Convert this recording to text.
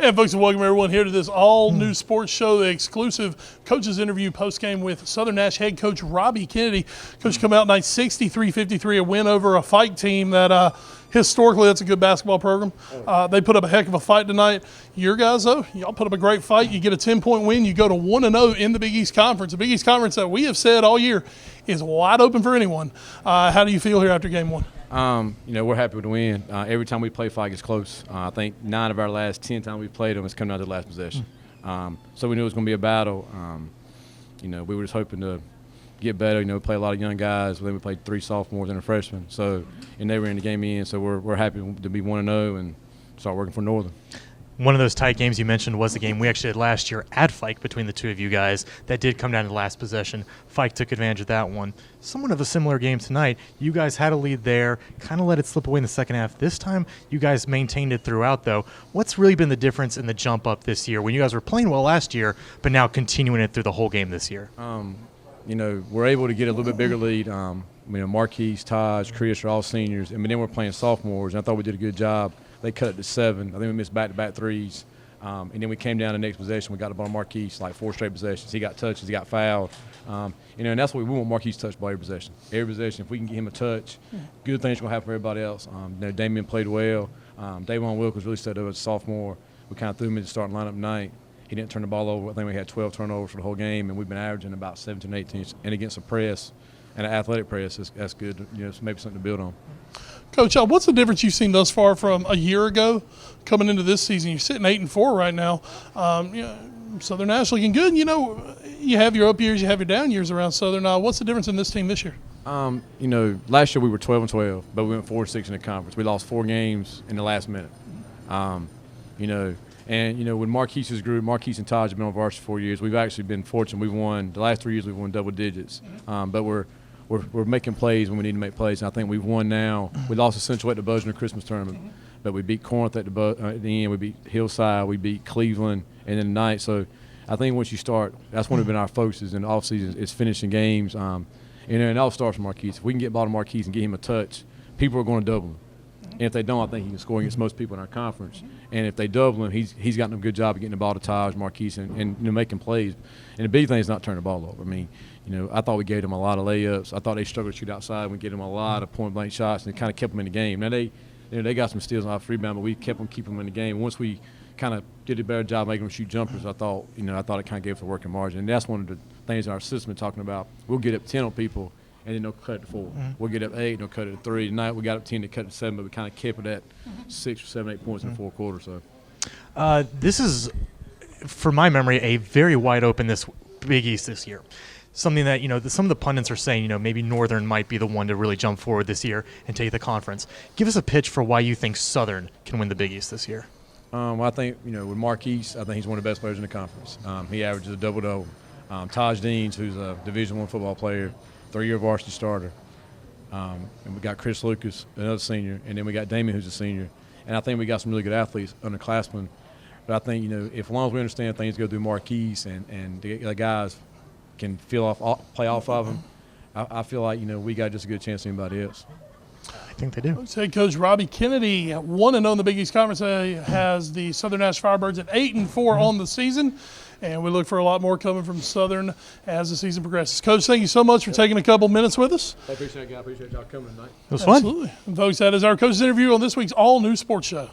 And folks, welcome everyone here to this all-new sports show, the exclusive coaches interview postgame with Southern Nash head coach Robbie Kennedy. Coach come out tonight 63-53, a win over a fight team that historically that's a good basketball program. They put up a heck of a fight tonight. Your guys, though, y'all put up a great fight. You get a 10-point win. You go to 1-0 in the Big East Conference. The Big East Conference that we have said all year is wide open for anyone. How do you feel here after game one? We're happy with the win. Every time we play, fight gets close. I think 9 of our last 10 times we played them, it's coming down to the last possession. So we knew it was going to be a battle. We were just hoping to get better. Play a lot of young guys. Then we played 3 sophomores and a freshman. And they were in the game in. So we're happy to be 1-0 and start working for Northern. One of those tight games you mentioned was the game we actually had last year at Fike between the two of you guys. That did come down to the last possession. Fike took advantage of that one. Somewhat of a similar game tonight. You guys had a lead there, kind of let it slip away in the second half. This time, you guys maintained it throughout, though. What's really been the difference in the jump up this year when you guys were playing well last year, but now continuing it through the whole game this year? We're able to get a little bit bigger lead. Marquise, Taj, Chris are all seniors, and then we're playing sophomores, and I thought we did a good job. They cut it to 7. I think we missed back-to-back threes. And then we came down the next possession. We got the ball on Marquise, like 4 straight possessions. He got touches. He got fouled. And that's what we want Marquise to touch by every possession. Every possession, if we can get him a touch, good things are going to happen for everybody else. Damian played well. Davon Wilkins really stepped up as a sophomore. We kind of threw him in the starting lineup tonight. He didn't turn the ball over. I think we had 12 turnovers for the whole game, and we've been averaging about 17, 18. And against a press and an athletic press, that's good. It's maybe something to build on. Coach, what's the difference you've seen thus far from a year ago coming into this season? You're sitting 8-4 right now. Southern Nash looking good. You have your up years, you have your down years around Southern. What's the difference in this team this year? Last year we were 12-12, but we went 4-6 in the conference. We lost 4 games in the last minute. When Marquise's group, Marquise and Taj have been on varsity 4 years. We've actually been fortunate. We've won the last 3 years. We've won double digits, but we're making plays when we need to make plays. And I think we've won now. We lost essentially at the buzzer in the Christmas tournament, but we beat Corinth at the end. We beat Hillside. We beat Cleveland, and then tonight. So I think once you start, that's one of been our focuses in the offseason is finishing games. And it all starts with Marquise. If we can get ball to Marquise and get him a touch, people are going to double him. And if they don't, I think he can score against most people in our conference. And if they double him, he's gotten a good job of getting the ball to Taj, Marquise, and making plays. And the big thing is not turning the ball over. I thought we gave them a lot of layups. I thought they struggled to shoot outside. We gave them a lot of point-blank shots, and it kind of kept them in the game. Now, they got some steals off rebound, but we kept them keeping them in the game. Once we kind of did a better job making them shoot jumpers, I thought it kind of gave us a working margin. And that's one of the things our system is talking about. We'll get up 10 on people, and then they'll cut it to 4. We'll get up 8, and they'll cut it to 3. Tonight we got up 10 to cut it to 7, but we kind of kept it at 6 or 7, 8 points in the 4th quarter. So this is, for my memory, a very wide open this Big East this year. Something that, some of the pundits are saying, maybe Northern might be the one to really jump forward this year and take the conference. Give us a pitch for why you think Southern can win the Big East this year. I think, with Marquise, I think he's one of the best players in the conference. He averages a double-double. Taj Deans, who's a Division I football player, 3-year varsity starter. And we got Chris Lucas, another senior, and then we got Damien, who's a senior. And I think we got some really good athletes, underclassmen. But I think, if as long as we understand things go through Marquise and the guys can play off of him, I feel like, we got just a good chance of anybody else. I think they do. Head coach Robbie Kennedy, 1-0 in the Big East Conference, has the Southern Nash Firebirds at 8-4 on the season. And we look for a lot more coming from Southern as the season progresses. Coach, thank you so much for taking a couple minutes with us. I appreciate it, guys. I appreciate y'all coming tonight. It was fun. Absolutely. And folks, that is our coach's interview on this week's all-new sports show.